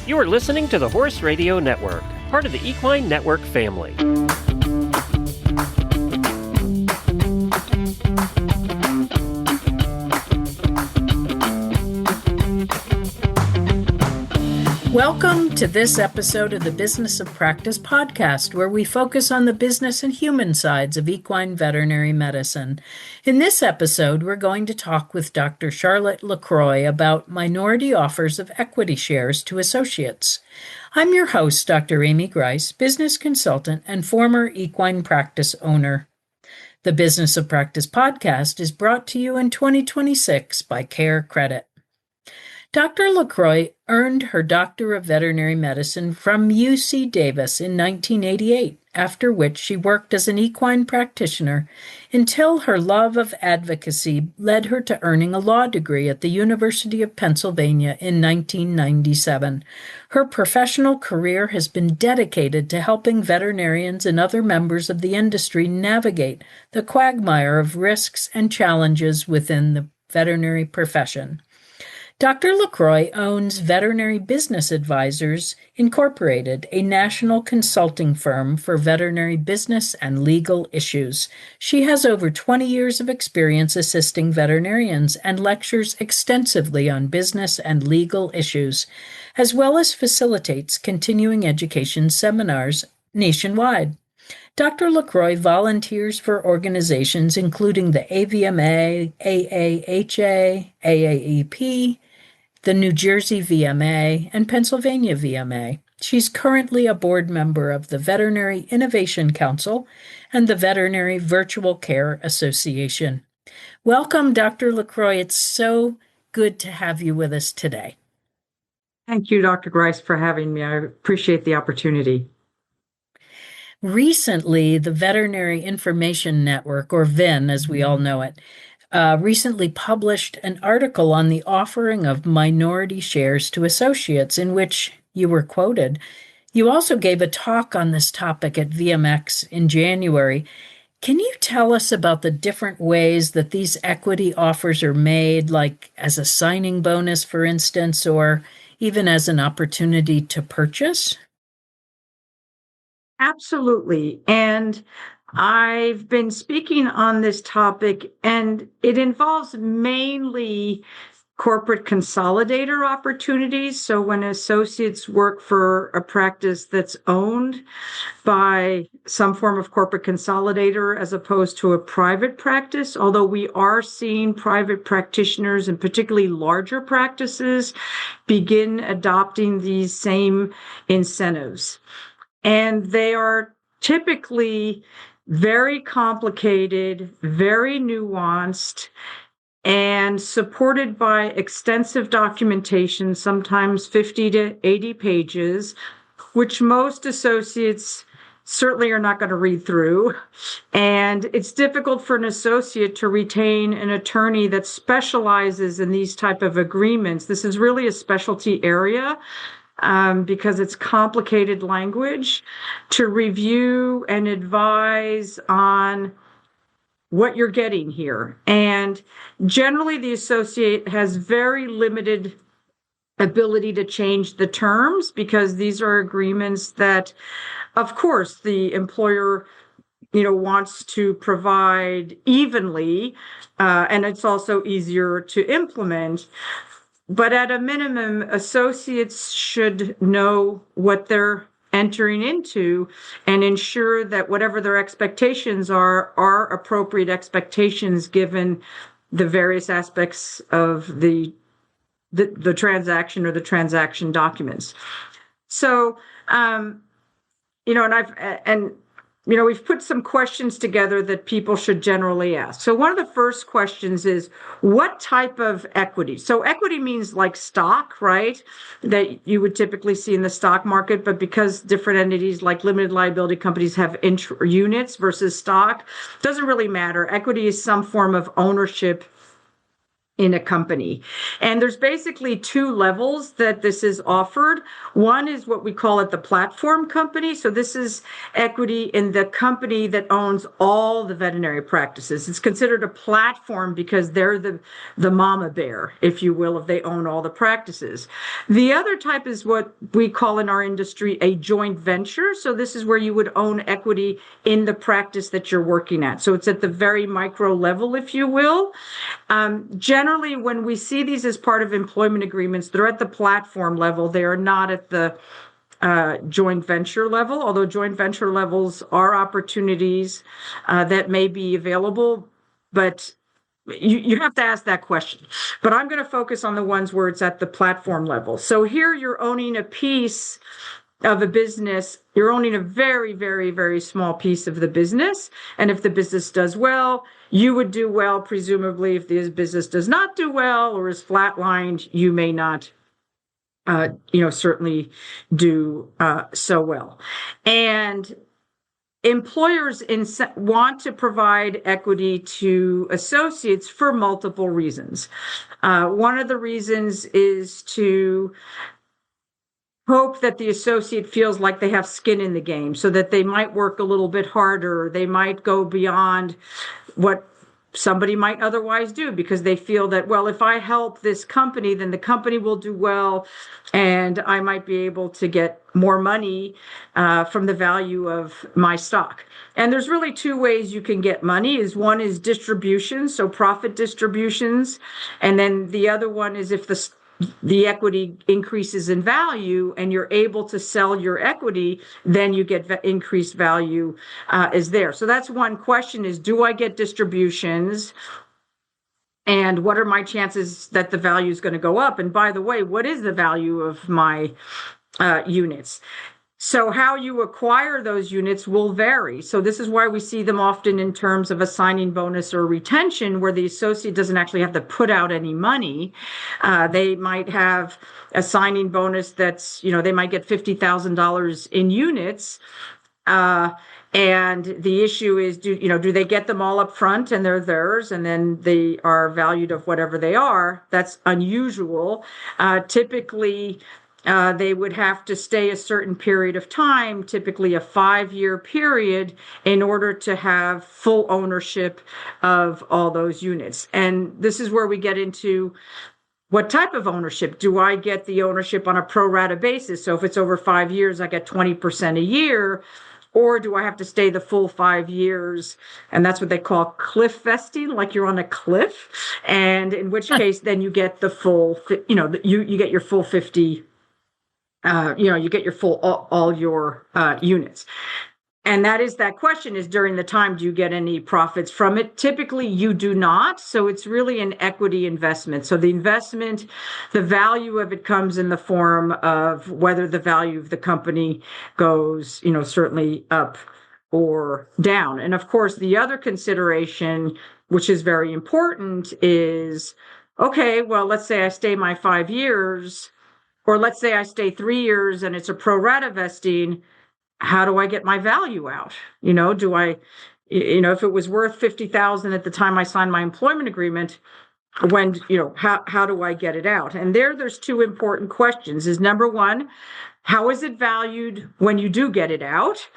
You are listening to the Horse Radio Network, part of the Equine Network family. Welcome to this episode of the Business of Practice podcast, where we focus on the business and human sides of equine veterinary medicine. In this episode, we're going to talk with Dr. Charlotte Lacroix about minority offers of equity shares to associates. I'm your host, Dr. Amy Grice, business consultant and former equine practice owner. The Business of Practice podcast is brought to you in 2026 by CareCredit. Dr. Lacroix earned her Doctor of Veterinary Medicine from UC Davis in 1988, after which she worked as an equine practitioner until her love of advocacy led her to earning a law degree at the University of Pennsylvania in 1997. Her professional career has been dedicated to helping veterinarians and other members of the industry navigate the quagmire of risks and challenges within the veterinary profession. Dr. Lacroix owns Veterinary Business Advisors, Incorporated, a national consulting firm for veterinary business and legal issues. She has over 20 years of experience assisting veterinarians and lectures extensively on business and legal issues, as well as facilitates continuing education seminars nationwide. Dr. Lacroix volunteers for organizations including the AVMA, AAHA, AAEP, the New Jersey VMA, and Pennsylvania VMA. She's currently a board member of the Veterinary Innovation Council and the Veterinary Virtual Care Association. Welcome, Dr. Lacroix. It's so good to have you with us today. Thank you, Dr. Grice, for having me. I appreciate the opportunity. Recently, the Veterinary Information Network, or VIN as we all know it, recently published an article on the offering of minority shares to associates in which you were quoted. You also gave a talk on this topic at VMX in January. Can you tell us about the different ways that these equity offers are made, like as a signing bonus, for instance, or even as an opportunity to purchase? Absolutely. And I've been speaking on this topic, and it involves mainly corporate consolidator opportunities. So when associates work for a practice that's owned by some form of corporate consolidator as opposed to a private practice, although we are seeing private practitioners and particularly larger practices begin adopting these same incentives. And they are typically very complicated, very nuanced, and supported by extensive documentation, sometimes 50 to 80 pages, which most associates certainly are not going to read through. And it's difficult for an associate to retain an attorney that specializes in these type of agreements. This is really a specialty area. Because it's complicated language, to review and advise on what you're getting here. And generally, the associate has very limited ability to change the terms because these are agreements that, of course, the employer wants to provide evenly, and it's also easier to implement. But at a minimum, associates should know what they're entering into and ensure that whatever their expectations are appropriate expectations given the various aspects of the transaction or the transaction documents. So, we've put some questions together that people should generally ask. So one of the first questions is, what type of equity? So equity means like stock, right? That you would typically see in the stock market, but because different entities like limited liability companies have units versus stock, doesn't really matter. Equity is some form of ownership in a company. And there's basically two levels that this is offered. One is what we call it the platform company. So this is equity in the company that owns all the veterinary practices. It's considered a platform because they're the mama bear, if you will, if they own all the practices. The other type is what we call in our industry a joint venture. So this is where you would own equity in the practice that you're working at. So it's at the very micro level, if you will. Generally, when we see these as part of employment agreements, they're at the platform level. They are not at the joint venture level, although joint venture levels are opportunities that may be available, but you have to ask that question. But I'm going to focus on the ones where it's at the platform level. So here you're owning a piece of a business. You're owning a very, very, very small piece of the business. And if the business does well, you would do well. Presumably, if the business does not do well or is flatlined, you may not, certainly do so well. And employers want to provide equity to associates for multiple reasons. One of the reasons is to hope that the associate feels like they have skin in the game, so that they might work a little bit harder. They might go beyond what somebody might otherwise do because they feel that, well, if I help this company, then the company will do well and I might be able to get more money from the value of my stock. And there's really two ways you can get money. One is distribution, so profit distributions. And then the other one is if the equity increases in value and you're able to sell your equity, then you get increased value is there. So that's one question is, do I get distributions? And what are my chances that the value is going to go up? And by the way, what is the value of my units? So how you acquire those units will vary. So this is why we see them often in terms of a signing bonus or retention, where the associate doesn't actually have to put out any money. They might have a signing bonus that's, they might get $50,000 in units. And the issue is, do they get them all up front and they're theirs and then they are valued of whatever they are? That's unusual. Typically, they would have to stay a certain period of time, typically a 5-year period, in order to have full ownership of all those units. And this is where we get into what type of ownership. Do I get the ownership on a pro rata basis? So if it's over 5 years, I get 20% a year. Or do I have to stay the full 5 years? And that's what they call cliff vesting, like you're on a cliff. And in which case, then you get the full, you get your full 50. You get your full, all your units. And that question is, during the time, do you get any profits from it? Typically, you do not. So it's really an equity investment. So the investment, the value of it comes in the form of whether the value of the company goes, certainly up or down. And of course, the other consideration, which is very important, is, okay, well, let's say I stay my 5 years. Or let's say I stay 3 years and it's a pro rata vesting. How do I get my value out? Do I, if it was worth $50,000 at the time I signed my employment agreement, when, how do I get it out? And there's two important questions. Is number one, how is it valued when you do get it out?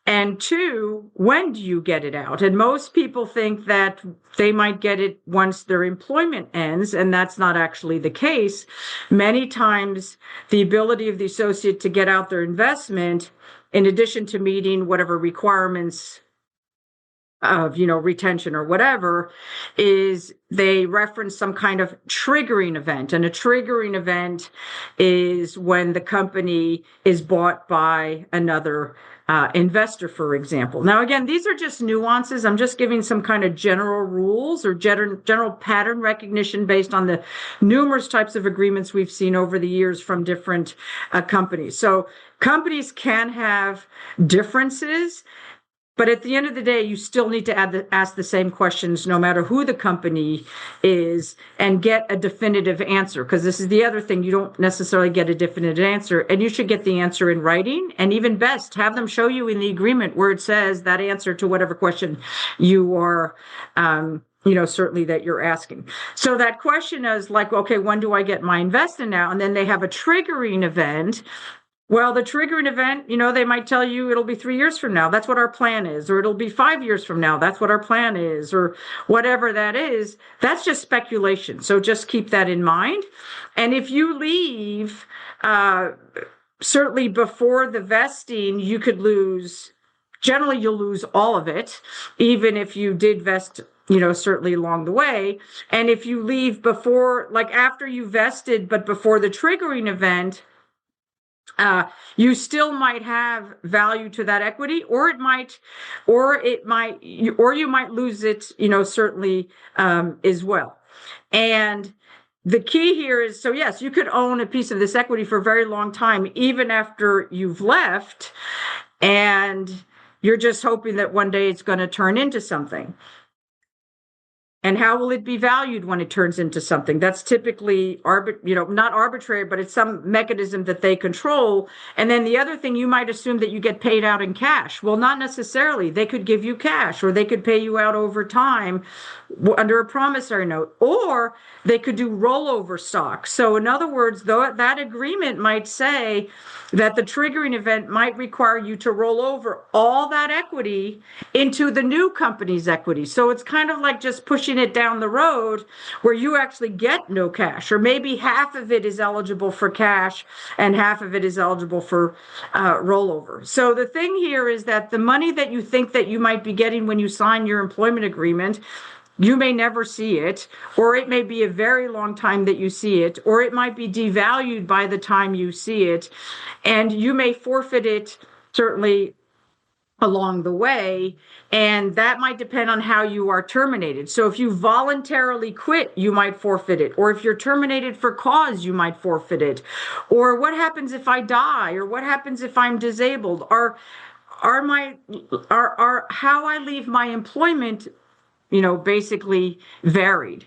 And two, when do you get it out? And most people think that they might get it once their employment ends, and that's not actually the case. Many times, the ability of the associate to get out their investment, in addition to meeting whatever requirements of, retention or whatever, is they reference some kind of triggering event. And a triggering event is when the company is bought by another investor, for example. Now, again, these are just nuances. I'm just giving some kind of general rules or general pattern recognition based on the numerous types of agreements we've seen over the years from different companies. So companies can have differences, but at the end of the day, you still need to ask the same questions no matter who the company is and get a definitive answer. Because this is the other thing, you don't necessarily get a definitive answer, and you should get the answer in writing, and even best, have them show you in the agreement where it says that answer to whatever question you are certainly that you're asking. So that question is like, okay, when do I get my investment now? And then they have a triggering event. Well, the triggering event, they might tell you it'll be 3 years from now. That's what our plan is. Or it'll be 5 years from now. That's what our plan is. Or whatever that is. That's just speculation. So just keep that in mind. And if you leave, certainly before the vesting, you could lose, generally you'll lose all of it, even if you did vest, certainly along the way. And if you leave before, like after you vested, but before the triggering event, you still might have value to that equity, or you might lose it, certainly, as well. And the key here is, so yes, you could own a piece of this equity for a very long time, even after you've left, and you're just hoping that one day it's going to turn into something. And how will it be valued when it turns into something? That's typically not arbitrary, but it's some mechanism that they control. And then the other thing, you might assume that you get paid out in cash. Well, not necessarily. They could give you cash, or they could pay you out over time under a promissory note, or they could do rollover stock. So in other words, though, that agreement might say that the triggering event might require you to roll over all that equity into the new company's equity. So it's kind of like just pushing it down the road where you actually get no cash, or maybe half of it is eligible for cash and half of it is eligible for rollover. So the thing here is that the money that you think that you might be getting when you sign your employment agreement, you may never see it, or it may be a very long time that you see it, or it might be devalued by the time you see it, and you may forfeit it certainly along the way, and that might depend on how you are terminated. So if you voluntarily quit, you might forfeit it, or if you're terminated for cause, you might forfeit it, or what happens if I die, or what happens if I'm disabled, or how I leave my employment basically varied.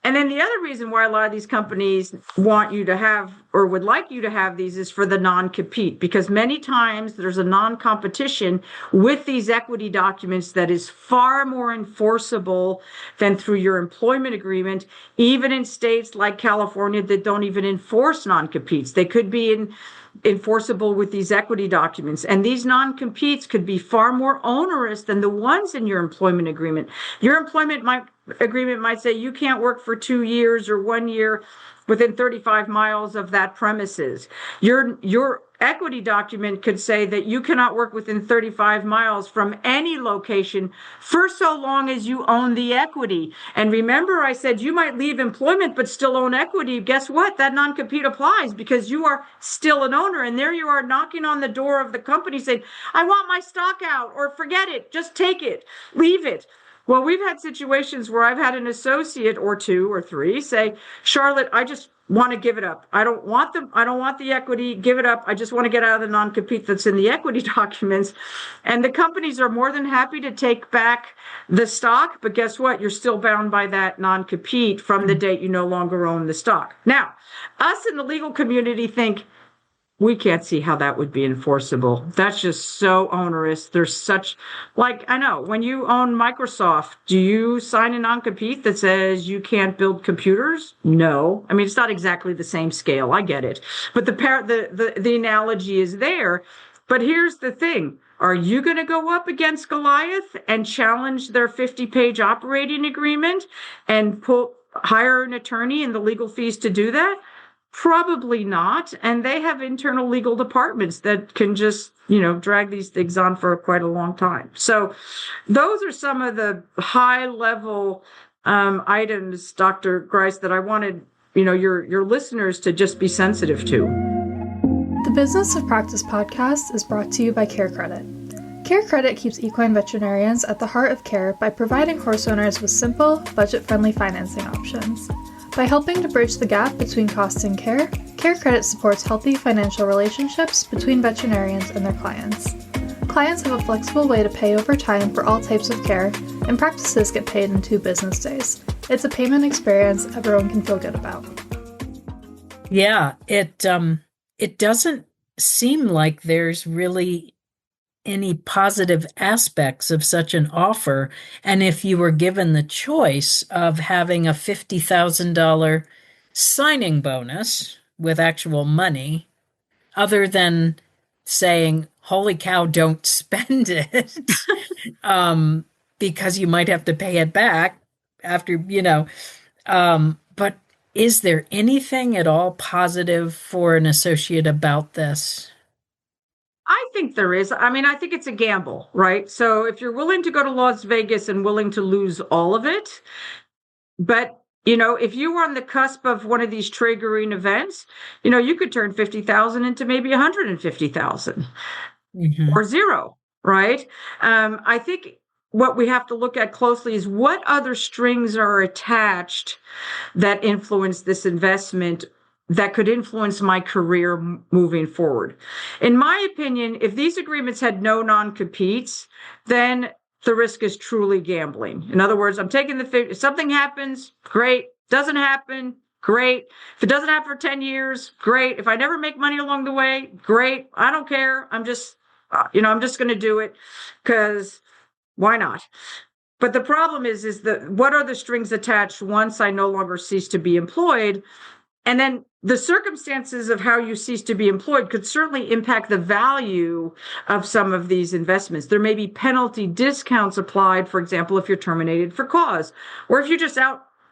And then the other reason why a lot of these companies want you to have, or would like you to have these, is for the non-compete, because many times there's a non-competition with these equity documents that is far more enforceable than through your employment agreement, even in states like California that don't even enforce non-competes. They could be enforceable with these equity documents. And these non-competes could be far more onerous than the ones in your employment agreement. Your employment agreement might say you can't work for 2 years or 1 year within 35 miles of that premises. Your equity document could say that you cannot work within 35 miles from any location for so long as you own the equity. And remember, I said you might leave employment but still own equity. Guess what? That non-compete applies because you are still an owner. And there you are knocking on the door of the company saying, I want my stock out, or forget it, just take it, leave it. Well, we've had situations where I've had an associate or 2 or 3 say, Charlotte, I just want to give it up. I don't want the equity, give it up. I just want to get out of the non-compete that's in the equity documents. And the companies are more than happy to take back the stock, but guess what? You're still bound by that non-compete from the date you no longer own the stock. Now, us in the legal community think, we can't see how that would be enforceable. That's just so onerous. There's such, I know, when you own Microsoft, do you sign a non-compete that says you can't build computers? No. I mean, it's not exactly the same scale. I get it. But the analogy is there. But here's the thing. Are you going to go up against Goliath and challenge their 50-page operating agreement and hire an attorney and the legal fees to do that? Probably not. And they have internal legal departments that can just, drag these things on for quite a long time. So those are some of the high level items, Dr. Grice, that I wanted, your listeners to just be sensitive to. The Business of Practice podcast is brought to you by CareCredit. CareCredit keeps equine veterinarians at the heart of care by providing horse owners with simple, budget-friendly financing options. By helping to bridge the gap between cost and care, CareCredit supports healthy financial relationships between veterinarians and their clients. Clients have a flexible way to pay over time for all types of care, and practices get paid in 2 business days. It's a payment experience everyone can feel good about. Yeah, it doesn't seem like there's really any positive aspects of such an offer? And if you were given the choice of having a $50,000 signing bonus with actual money, other than saying, holy cow, don't spend it, because you might have to pay it back after, but is there anything at all positive for an associate about this? I think there is. I mean, I think it's a gamble, right? So if you're willing to go to Las Vegas and willing to lose all of it, but if you were on the cusp of one of these triggering events, you could turn 50,000 into maybe 150,000 or zero, right? I think what we have to look at closely is what other strings are attached that influence this investment that could influence my career moving forward. In my opinion, if these agreements had no non-competes, then the risk is truly gambling. In other words, I'm taking if something happens, great. Doesn't happen, great. If it doesn't happen for 10 years, great. If I never make money along the way, great. I don't care. I'm just going to do it because why not? But the problem is that what are the strings attached once I no longer cease to be employed? And then the circumstances of how you cease to be employed could certainly impact the value of some of these investments. There may be penalty discounts applied, for example, if you're terminated for cause, or if you just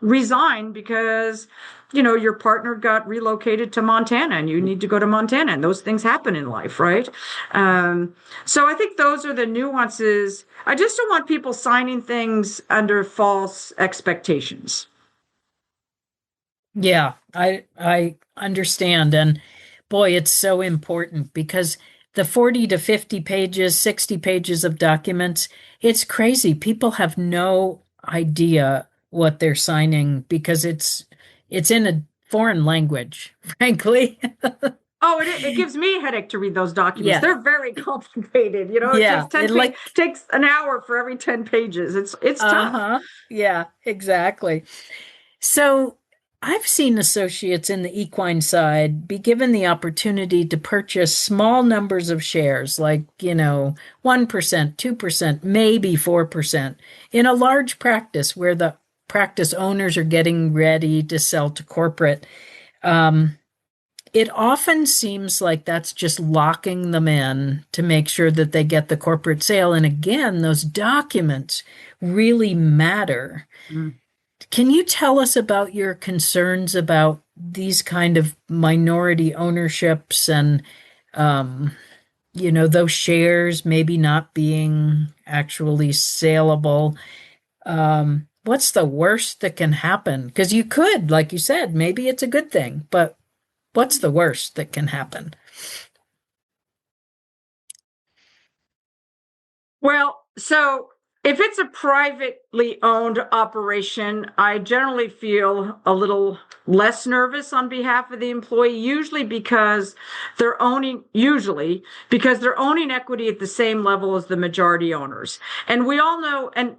resign because, your partner got relocated to Montana and you need to go to Montana, and those things happen in life, right? So I think those are the nuances. I just don't want people signing things under false expectations. Yeah, I understand. And boy, it's so important because the 40 to 50 pages, 60 pages of documents, it's crazy. People have no idea what they're signing because it's in a foreign language, frankly. Oh, it gives me a headache to read those documents. Yeah. They're very complicated. It takes an hour for every 10 pages. It's tough. Yeah, exactly. So I've seen associates in the equine side be given the opportunity to purchase small numbers of shares, like, 1%, 2%, maybe 4%, in a large practice where the practice owners are getting ready to sell to corporate. It often seems like that's just locking them in to make sure that they get the corporate sale. And again, those documents really matter. Mm. Can you tell us about your concerns about these kind of minority ownerships and, those shares maybe not being actually saleable? What's the worst that can happen? Because you could, like you said, maybe it's a good thing, but what's the worst that can happen? Well, so if it's a privately owned operation, I generally feel a little less nervous on behalf of the employee, usually because they're owning equity at the same level as the majority owners. And we all know, and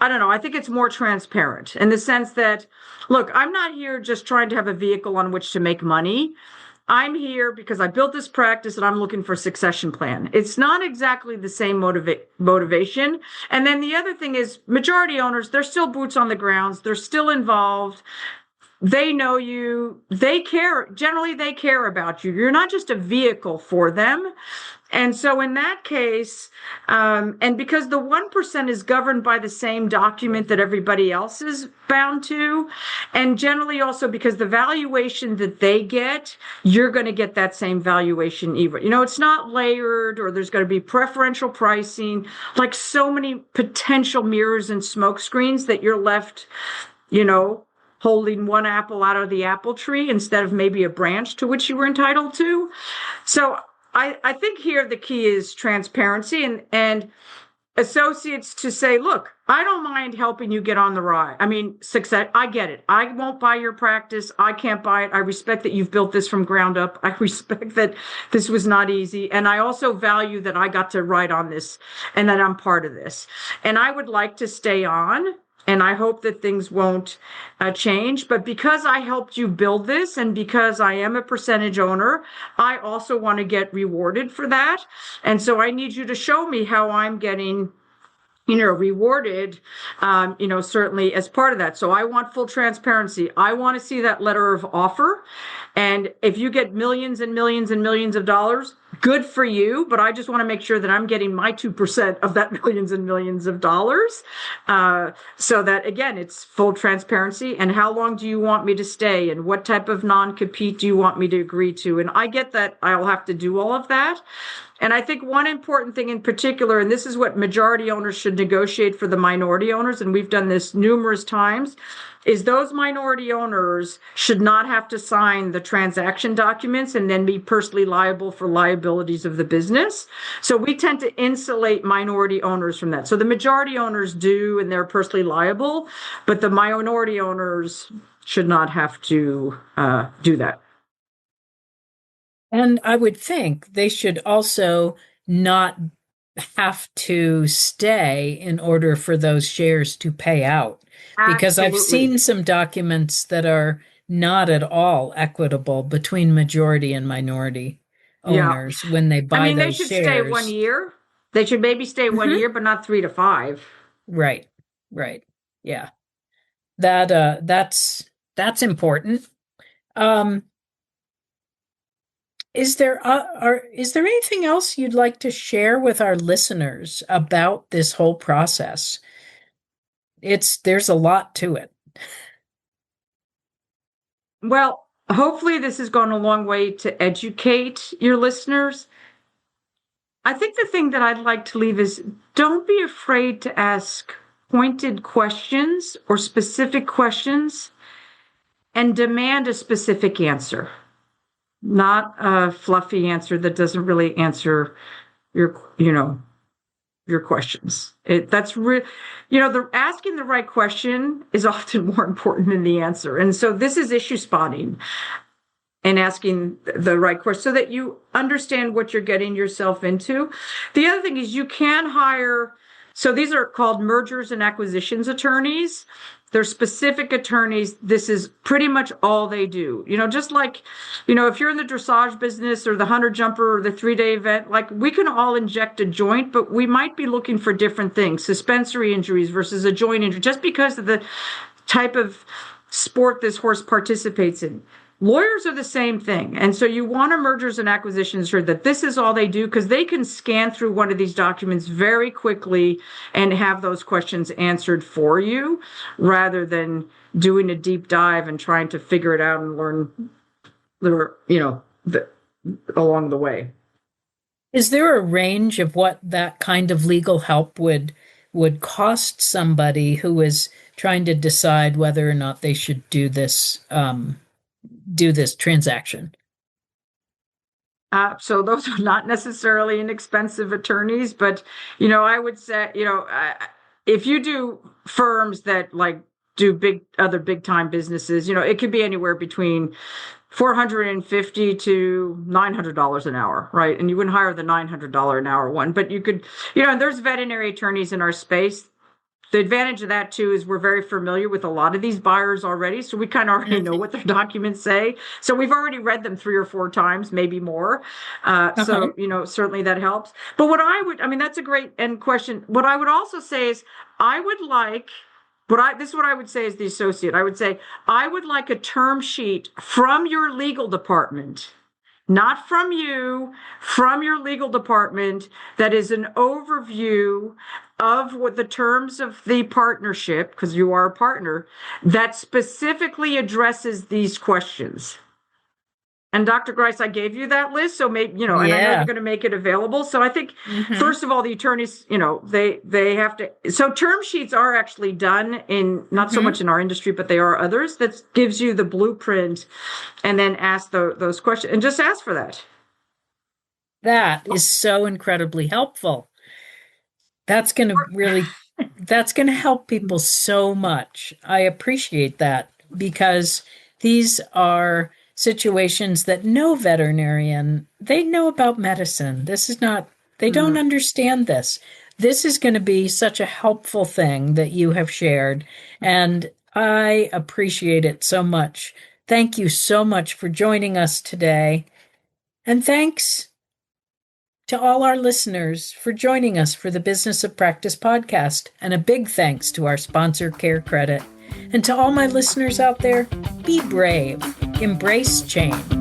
I don't know, I think it's more transparent in the sense that, look, I'm not here just trying to have a vehicle on which to make money. I'm here because I built this practice and I'm looking for a succession plan. It's not exactly the same motivation. And then the other thing is majority owners, they're still boots on the grounds. They're still involved. They know you. They care. Generally, they care about you. You're not just a vehicle for them. And so in that case, and because the 1% is governed by the same document that everybody else is bound to, and generally also because the valuation that they get, you're going to get that same valuation either. It's not layered or there's going to be preferential pricing, like so many potential mirrors and smoke screens that you're left, holding one apple out of the apple tree instead of maybe a branch to which you were entitled to. So I think here the key is transparency and associates to say, look, I don't mind helping you get on the ride. I mean, success. I get it. I won't buy your practice. I can't buy it. I respect that you've built this from ground up. I respect that this was not easy. And I also value that I got to ride on this and that I'm part of this. And I would like to stay on and I hope that things won't change. But because I helped you build this, and because I am a percentage owner, I also want to get rewarded for that. And so I need you to show me how I'm getting rewarded, certainly as part of that. So I want full transparency. I want to see that letter of offer. And if you get millions and millions and millions of dollars, good for you. But I just want to make sure that I'm getting my 2% of that millions and millions of dollars. So that, again, it's full transparency. And how long do you want me to stay? And what type of non-compete do you want me to agree to? And I get that I'll have to do all of that. And I think one important thing in particular, and this is what majority owners should negotiate for the minority owners, and we've done this numerous times, is those minority owners should not have to sign the transaction documents and then be personally liable for liabilities of the business. So we tend to insulate minority owners from that. So the majority owners do, and they're personally liable, but the minority owners should not have to do that. And I would think they should also not have to stay in order for those shares to pay out. Because I've seen some documents that are not at all equitable between majority and minority owners when they buy those shares. They should stay 1 year. They should maybe stay 1 year, but not 3 to 5. Right. Yeah. That's important. Is there anything else you'd like to share with our listeners about this whole process? There's a lot to it. Well, hopefully this has gone a long way to educate your listeners. I think the thing that I'd like to leave is, don't be afraid to ask pointed questions or specific questions and demand a specific answer. Not a fluffy answer that doesn't really answer your questions. Asking the right question is often more important than the answer. And so this is issue spotting and asking the right question so that you understand what you're getting yourself into. The other thing is you can hire, so these are called mergers and acquisitions attorneys. They're specific attorneys. This is pretty much all they do. Just like, if you're in the dressage business or the hunter jumper or the 3-day event, like we can all inject a joint, but we might be looking for different things, suspensory injuries versus a joint injury, just because of the type of sport this horse participates in. Lawyers are the same thing. And so you want a mergers and acquisitions sure that this is all they do, because they can scan through one of these documents very quickly and have those questions answered for you, rather than doing a deep dive and trying to figure it out and learn, along the way. Is there a range of what that kind of legal help would cost somebody who is trying to decide whether or not they should do this transaction? So those are not necessarily inexpensive attorneys, but, I would say, if you do firms that do other big time businesses, it could be anywhere between $450 to $900 an hour, right? And you wouldn't hire the $900 an hour one, but you could, and there's veterinary attorneys in our space. The advantage of that, too, is we're very familiar with a lot of these buyers already. So we kind of already know what their documents say. So we've already read them 3 or 4 times, maybe more. So, certainly that helps. But that's a great end question. What I would also say is this is what I would say as the associate. I would say, I would like a term sheet from your legal department, not from you, from your legal department, that is an overview of what the terms of the partnership, because you are a partner, that specifically addresses these questions. And Dr. Grice, I gave you that list, so maybe, and I know you're going to make it available. So I think, first of all, the attorneys, they have to, so term sheets are actually done in, not so much in our industry, but they are others, that gives you the blueprint, and then ask those questions, and just ask for that. That is so incredibly helpful. That's going to help people so much. I appreciate that, because these are situations that no veterinarian, they know about medicine. This is not, they don't understand this. This is going to be such a helpful thing that you have shared, and I appreciate it so much. Thank you so much for joining us today. And thanks to all our listeners for joining us for the Business of Practice podcast. And a big thanks to our sponsor, CareCredit. And to all my listeners out there, be brave, embrace change.